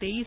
23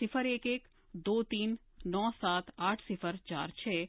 011239780046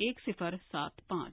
1075।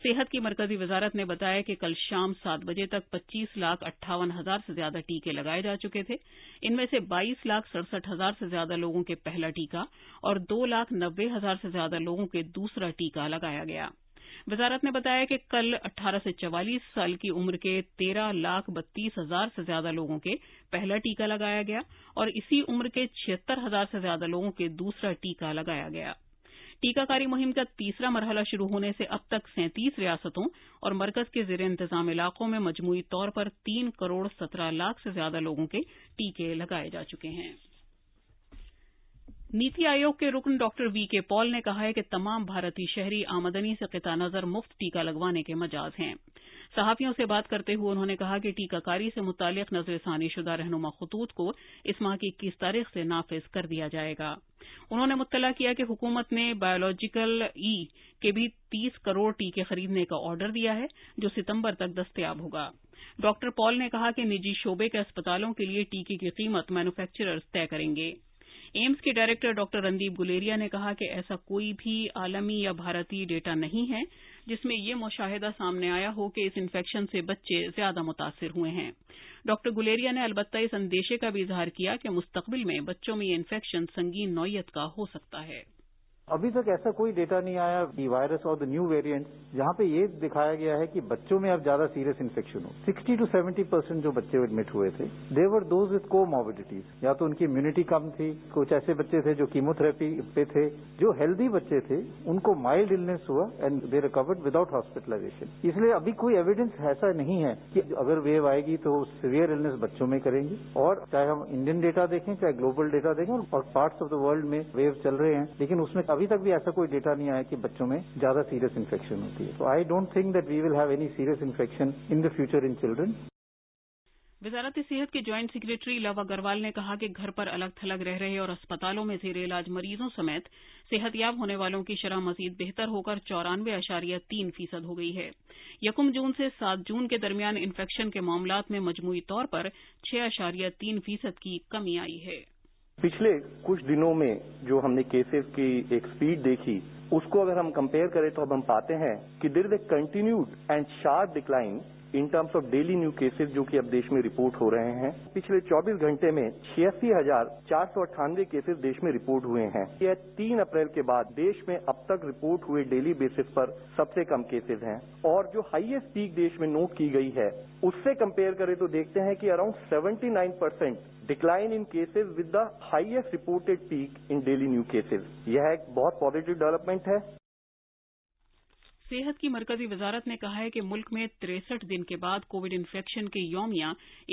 صحت کی مرکزی وزارت نے بتایا کہ کل شام 7 بجے تک 25,58,000 سے زیادہ ٹیکے لگائے جا چکے تھے۔ ان میں سے 22,67,000 سے زیادہ لوگوں کے پہلا ٹیکہ اور 2,90,000 سے زیادہ لوگوں کے دوسرا ٹیکہ لگایا گیا۔ وزارت نے بتایا کہ کل 18 سے 44 سال کی عمر کے 13,32,000 سے زیادہ لوگوں کے پہلا ٹیکہ لگایا گیا اور اسی عمر کے 76,000 سے زیادہ لوگوں کے دوسرا ٹیکہ لگایا گیا۔ ٹیکہ کاری مہم کا تیسرا مرحلہ شروع ہونے سے اب تک 37 ریاستوں اور مرکز کے زیر انتظام علاقوں میں مجموعی طور پر 3 کروڑ 17 لاکھ سے زیادہ لوگوں کے ٹیکے لگائے جا چکے ہیں۔ نیتی آیوگ کے رکن ڈاکٹر وی کے پال نے کہا ہے کہ تمام بھارتی شہری آمدنی سے قطع نظر مفت ٹیکہ لگوانے کے مجاز ہیں۔ صحافیوں سے بات کرتے ہوئے انہوں نے کہا کہ ٹیکہ کاری سے متعلق نظر ثانی شدہ رہنما خطوط کو اس ماہ کی 21 تاریخ سے نافذ کر دیا جائے گا۔ انہوں نے مطلع کیا کہ حکومت نے بایولوجیکل کے بھی 30 کروڑ ٹیکے خریدنے کا آرڈر دیا ہے جو ستمبر تک دستیاب ہوگا۔ ڈاکٹر پال نے کہا کہ نجی شعبے کے اسپتالوں کے لیے ٹیکے کی قیمت مینوفیکچررز طے کریں گے۔ ایمز کے ڈائریکٹر ڈاکٹر رندیپ گلیریا نے کہا کہ ایسا کوئی بھی عالمی یا بھارتی ڈیٹا نہیں ہے جس میں یہ مشاہدہ سامنے آیا ہو کہ اس انفیکشن سے بچے زیادہ متاثر ہوئے ہیں۔ ڈاکٹر گلیریا نے البتہ اس اندیشے کا بھی اظہار کیا کہ مستقبل میں بچوں میں یہ انفیکشن سنگین نوعیت کا ہو سکتا ہے۔ ابھی تک ایسا کوئی ڈیٹا نہیں آیا وائرس اور نیو ویریئنٹ جہاں پہ یہ دکھایا گیا ہے کہ بچوں میں اب زیادہ سیریس انفیکشن ہو۔ 60 to 70% جو بچے ایڈمٹ ہوئے تھے دے ور دوز وتھ کو موربڈیٹیز، یا تو ان کی امیونٹی کم تھی، کچھ ایسے بچے تھے جو کیموتھراپی پہ تھے، جو ہیلدی بچے تھے ان کو مائلڈ النس ہوا and they recovered without hospitalization. اس لیے ابھی کوئی ایویڈنس ایسا نہیں ہے کہ اگر ویو آئے گی تو سیویئر النس بچوں میں کریں گی، اور چاہے ہم انڈین ڈیٹا دیکھیں چاہے گلوبل ڈیٹا دیکھیں اور پارٹس آف دا ورلڈ میں ویو چل رہے ہیں، لیکن اس میں ابھی تک بھی ایسا کوئی ڈیٹا نہیں آیا کہ بچوں میں زیادہ سیریس انفیکشن ہوتی ہے۔ تو I don't think that we will have any serious infection in the future in children. وزارت صحت کے جوائنٹ سیکریٹری لو اگروال نے کہا کہ گھر پر الگ تھلگ رہ رہے اور اسپتالوں میں زیر علاج مریضوں سمیت صحت یاب ہونے والوں کی شرح مزید بہتر ہو کر 94.3% ہو گئی ہے۔ 1 جون سے 7 جون کے درمیان انفیکشن کے معاملات میں مجموعی طور پر 6.3% کی کمی آئی ہے۔ پچھلے کچھ دنوں میں جو ہم نے کیسز کی ایک سپیڈ دیکھی اس کو اگر ہم کمپیئر کریں تو اب ہم پاتے ہیں کہ there is a continued and sharp decline in terms of daily new cases جو کہ اب دیش میں رپورٹ ہو رہے ہیں۔ پچھلے 24 گھنٹے میں 86,498 کیسز دیش میں رپورٹ ہوئے ہیں۔ یہ 3 اپریل کے بعد دیش میں اب تک رپورٹ ہوئے ڈیلی بیسس پر سب سے کم کیسز ہیں، اور جو ہائیسٹ پیک دیش میں نوٹ کی گئی ہے اس سے کمپیئر کریں تو دیکھتے ہیں کہ around 79% decline in cases with the highest reported peak in daily new cases. یہ ایک بہت پازیٹو ڈیولپمنٹ ہے۔ صحت کی مرکزی وزارت نے کہا ہے کہ ملک میں 63 دن کے بعد کووڈ انفیکشن کے یومیہ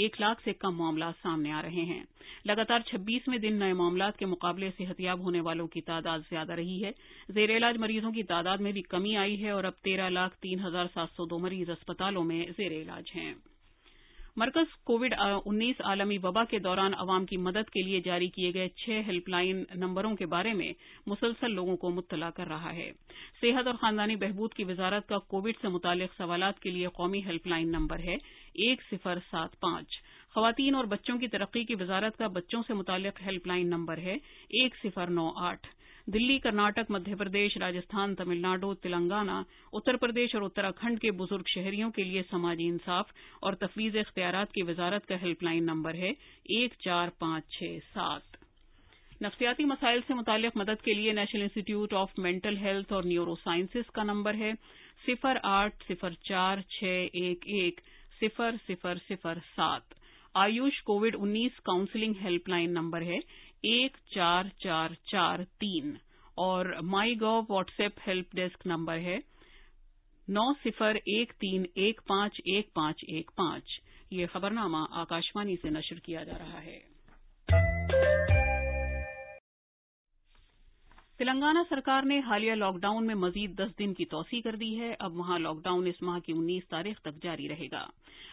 1 لاکھ سے کم معاملات سامنے آ رہے ہیں۔ لگاتار 26ویں دن نئے معاملات کے مقابلے صحت یاب ہونے والوں کی تعداد زیادہ رہی ہے۔ زیر علاج مریضوں کی تعداد میں بھی کمی آئی ہے اور اب 13,03,702 مریض اسپتالوں میں زیر علاج ہیں۔ مرکز کووڈ-19 عالمی وبا کے دوران عوام کی مدد کے لیے جاری کیے گئے 6 ہیلپ لائن نمبروں کے بارے میں مسلسل لوگوں کو مطلع کر رہا ہے۔ صحت اور خاندانی بہبود کی وزارت کا کووڈ سے متعلق سوالات کے لیے قومی ہیلپ لائن نمبر ہے 1075۔ خواتین اور بچوں کی ترقی کی وزارت کا بچوں سے متعلق ہیلپ لائن نمبر ہے 1098۔ دلی، کرناٹک، مدھیہ پردیش، راجستھان، تمل ناڈو، تلنگانہ، اتر پردیش اور اتراکھنڈ کے بزرگ شہریوں کے لیے سماجی انصاف اور تفویض اختیارات کی وزارت کا ہیلپ لائن نمبر ہے 14567۔ نفسیاتی مسائل سے متعلق مدد کے لیے national institute of mental health اور نیورو سائنسز کا نمبر ہے 080461100007۔ آیوش کووڈ-19 کاؤنسلنگ ہیلپ لائن نمبر ہے 14443 اور MyGov WhatsApp help desk number ہے 9013151515۔ یہ خبرنامہ آکاشوانی سے نشر کیا جا رہا ہے۔ تلنگانہ سرکار نے حالیہ لاک ڈاؤن میں مزید 10 دن کی توسیع کر دی ہے۔ اب وہاں لاک ڈاؤن اس ماہ کی 19 تاریخ تک جاری رہے گا۔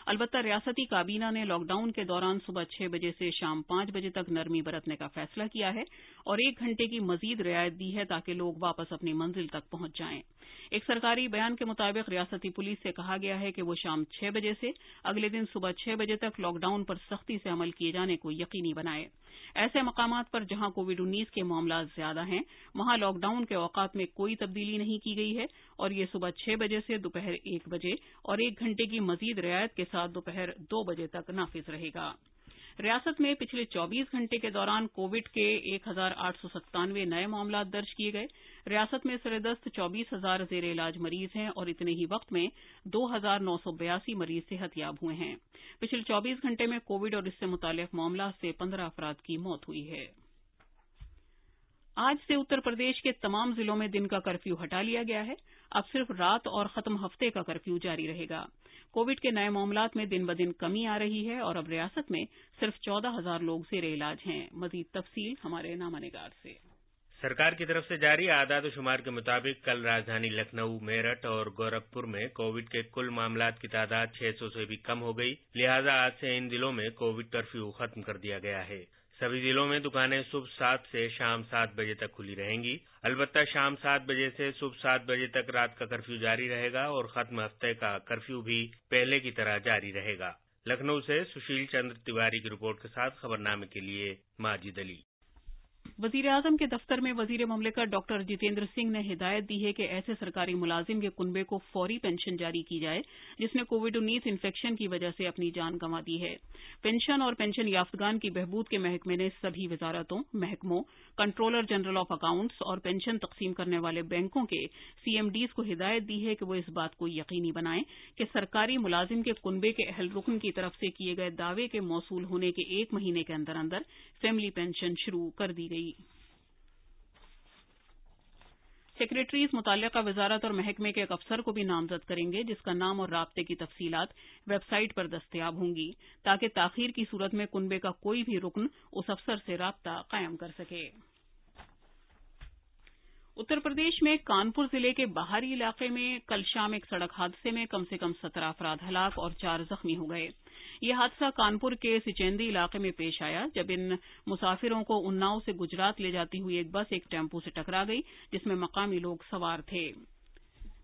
البتہ ریاستی کابینہ نے لاک ڈاؤن کے دوران صبح 6 بجے سے شام 5 بجے تک نرمی برتنے کا فیصلہ کیا ہے اور 1 گھنٹے کی مزید رعایت دی ہے تاکہ لوگ واپس اپنی منزل تک پہنچ جائیں۔ ایک سرکاری بیان کے مطابق ریاستی پولیس سے کہا گیا ہے کہ وہ شام 6 بجے سے اگلے دن صبح 6 بجے تک لاک ڈاؤن پر سختی سے عمل کیے جانے کو یقینی بنائے۔ ایسے مقامات پر جہاں کووڈ-19 کے معاملات زیادہ ہیں وہاں لاک ڈاؤن کے اوقات میں کوئی تبدیلی نہیں کی گئی ہے اور یہ صبح 6 بجے سے دوپہر 1 بجے اور 1 گھنٹے کی مزید رعایت کے ساتھ دوپہر 2 بجے تک نافذ رہے گا۔ ریاست میں پچھلے 24 گھنٹے کے دوران کووڈ کے 1897 نئے معاملات درج کیے گئے۔ ریاست میں سردست 24,000 زیر علاج مریض ہیں اور اتنے ہی وقت میں 2,982 مریض صحت یاب ہوئے ہیں۔ پچھلے 24 گھنٹے میں کووڈ اور اس سے متعلق معاملات سے 15 افراد کی موت ہوئی ہے۔ آج سے اتر پردیش کے تمام ضلعوں میں دن کا کرفیو ہٹا لیا گیا ہے۔ اب صرف رات اور ختم ہفتے کا کرفیو جاری رہے گا۔ کووڈ کے نئے معاملات میں دن بدن کمی آ رہی ہے اور اب ریاست میں صرف 14,000 لوگ زیر علاج ہیں۔ مزید تفصیل ہمارے نامہ نگار سے۔ سرکار کی طرف سے جاری اعداد و شمار کے مطابق کل راجدھانی لکھنؤ، میرٹھ اور گورکھپور میں کووڈ کے کل معاملات کی تعداد 600 سے بھی کم ہو گئی، لہذا آج سے ان ضلعوں میں کووڈ کرفیو ختم کر دیا گیا ہے۔ سبھی ضلعوں میں دکانیں صبح 7 سے شام 7 بجے تک کھلی رہیں گی، البتہ شام 7 بجے سے صبح 7 بجے تک رات کا کرفیو جاری رہے گا اور ختم ہفتے کا کرفیو بھی پہلے کی طرح جاری رہے گا۔ لکھنؤ سے سشیل چندر تیواری کی رپورٹ کے ساتھ خبرنامے کے لیے ماجد علی۔ وزیر اعظم کے دفتر میں وزیر مملکت ڈاکٹر جتیندر سنگھ نے ہدایت دی ہے کہ ایسے سرکاری ملازم کے کنبے کو فوری پنشن جاری کی جائے جس نے کووڈ-19 انفیکشن کی وجہ سے اپنی جان گنوا دی ہے۔ پنشن اور پنشن یافتگان کی بہبود کے محکمے نے سبھی وزارتوں، محکموں، کنٹرولر جنرل آف اکاؤنٹس اور پنشن تقسیم کرنے والے بینکوں کے CMDs کو ہدایت دی ہے کہ وہ اس بات کو یقینی بنائیں کہ سرکاری ملازم کے کنبے کے اہل رکن کی طرف سے کیے گئے دعوے کے موصول ہونے کے 1 مہینے کے اندر اندر فیملی پنشن شروع کر دی گئی۔ سیکریٹریز متعلقہ وزارت اور محکمے کے ایک افسر کو بھی نامزد کریں گے جس کا نام اور رابطے کی تفصیلات ویب سائٹ پر دستیاب ہوں گی تاکہ تاخیر کی صورت میں کنبے کا کوئی بھی رکن اس افسر سے رابطہ قائم کر سکے۔ اتر پردیش میں کانپور ضلع کے باہری علاقے میں کل شام ایک سڑک حادثے میں کم سے کم 17 افراد ہلاک اور 4 زخمی ہو گئے۔ یہ حادثہ کانپور کے سچیندی علاقے میں پیش آیا جب ان مسافروں کو اناؤ سے گجرات لے جاتی ہوئی ایک بس ایک ٹیمپو سے ٹکرا گئی جس میں مقامی لوگ سوار تھے۔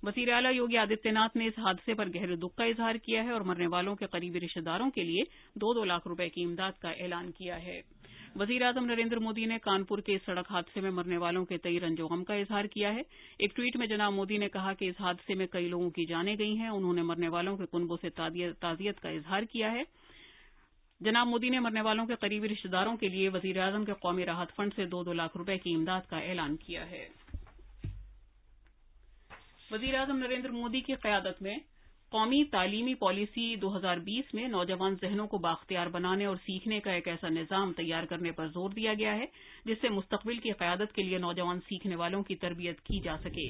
وزیر اعلیٰ یوگی آدتیہ ناتھ نے اس حادثے پر گہرے دکھ کا اظہار کیا ہے اور مرنے والوں کے قریبی رشتہ داروں کے لیے 2 لاکھ روپے کی امداد کا اعلان کیا ہے۔ وزیر اعظم نریندر مودی نے کانپور کے اس سڑک حادثے میں مرنے والوں کے تئیں رنج و غم کا اظہار کیا ہے۔ ایک ٹویٹ میں جناب مودی نے کہا کہ اس حادثے میں کئی لوگوں کی جانیں گئی ہیں۔ انہوں نے مرنے والوں کے کنبوں سے تعزیت کا اظہار کیا ہے۔ جناب مودی نے مرنے والوں کے قریبی رشتہ داروں کے لیے وزیر اعظم کے قومی راحت فنڈ سے 2 لاکھ روپے کی امداد کا اعلان کیا ہے۔ وزیر اعظم نریندر مودی کی قیادت میں قومی تعلیمی پالیسی 2020 میں نوجوان ذہنوں کو بااختیار بنانے اور سیکھنے کا ایک ایسا نظام تیار کرنے پر زور دیا گیا ہے جس سے مستقبل کی قیادت کے لیے نوجوان سیکھنے والوں کی تربیت کی جا سکے۔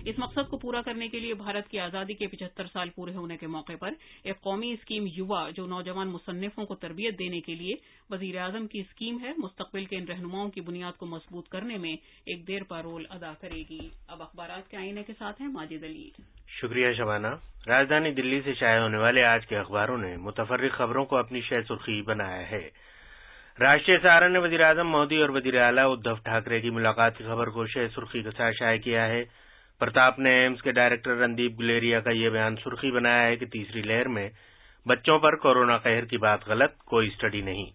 اس مقصد کو پورا کرنے کے لیے بھارت کی آزادی کے 75 سال پورے ہونے کے موقع پر ایک قومی اسکیم یووا جو نوجوان مصنفوں کو تربیت دینے کے لیے وزیر اعظم کی اسکیم ہے، مستقبل کے ان رہنماؤں کی بنیاد کو مضبوط کرنے میں ایک دیر پا رول ادا کرے گی۔ اب اخبارات کے آئینے کے ساتھ ہیں ماجد علی۔ شکریہ شبانہ۔ راجدھانی دلی سے شائع ہونے والے آج کے اخباروں نے متفرق خبروں کو اپنی شہ سرخی بنایا ہے۔ راشٹریہ سہارا نے وزیر اعظم مودی اور وزیر اعلیٰ ادھو ٹھاکرے کی ملاقات کی خبر کو شہ سرخی کے ساتھ شائع کیا ہے۔ پرتاپ نے ایمس کے ڈائریکٹر رندیپ گلیریا کا یہ بیان سرخی بنایا ہے کہ تیسری لہر میں بچوں پر کورونا قہر کی بات غلط، کوئی اسٹڈی نہیں۔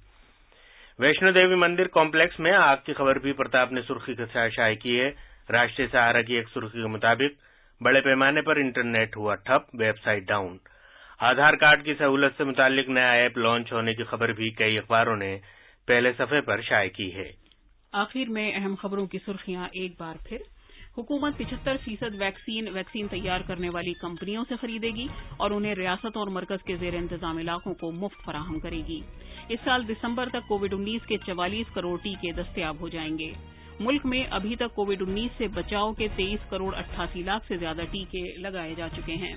ویشنو دیوی مندر کمپلیکس میں آگ کی خبر بھی پرتاپ نے سرخی کے ساتھ شائع کی ہے۔ راشٹریہ سہارا کی ایک سرخی کے مطابق بڑے پیمانے پر انٹرنیٹ ہوا ٹھپ، website down. Aadhaar card کی سہولت سے متعلق نیا ایپ لانچ ہونے کی خبر بھی کئی اخباروں نے پہلے صفحے پر شائع کی ہے۔ آخر میں اہم خبروں کی سرخیاں ایک بار پھر۔ حکومت 75% ویکسین تیار کرنے والی کمپنیوں سے خریدے گی اور انہیں ریاستوں اور مرکز کے زیر انتظام علاقوں کو مفت فراہم کرے گی۔ اس سال دسمبر تک کووڈ-19 کے 44 کروڑ ٹیکے دستیاب ہو جائیں گے۔ ملک میں ابھی تک کووڈ-19 سے بچاؤ کے 23 کروڑ 88 لاکھ سے زیادہ ٹیکے لگائے جا چکے ہیں۔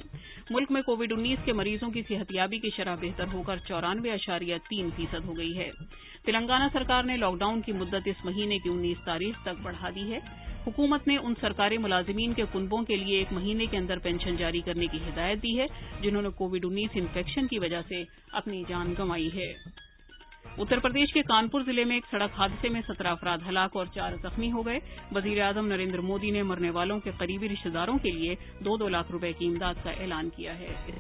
ملک میں کووڈ-19 کے مریضوں کی صحتیابی کی شرح بہتر ہو کر 94.3% ہو گئی ہے۔ تلنگانہ سرکار نے لاک ڈاؤن کی مدت اس مہینے کی 19 تاریخ تک بڑھا دی ہے۔ حکومت نے ان سرکاری ملازمین کے کنبوں کے لیے 1 مہینے کے اندر پنشن جاری کرنے کی ہدایت دی ہے جنہوں نے کووڈ-19 انفیکشن کی وجہ سے اپنی جان گنوائی ہے۔ اتر پردیش کے کانپور ضلع میں ایک سڑک حادثے میں 17 افراد ہلاک اور 4 زخمی ہو گئے۔ وزیر اعظم نریندر مودی نے مرنے والوں کے قریبی رشتہ داروں کے لیے 2 لاکھ روپے کی امداد کا اعلان کیا ہے۔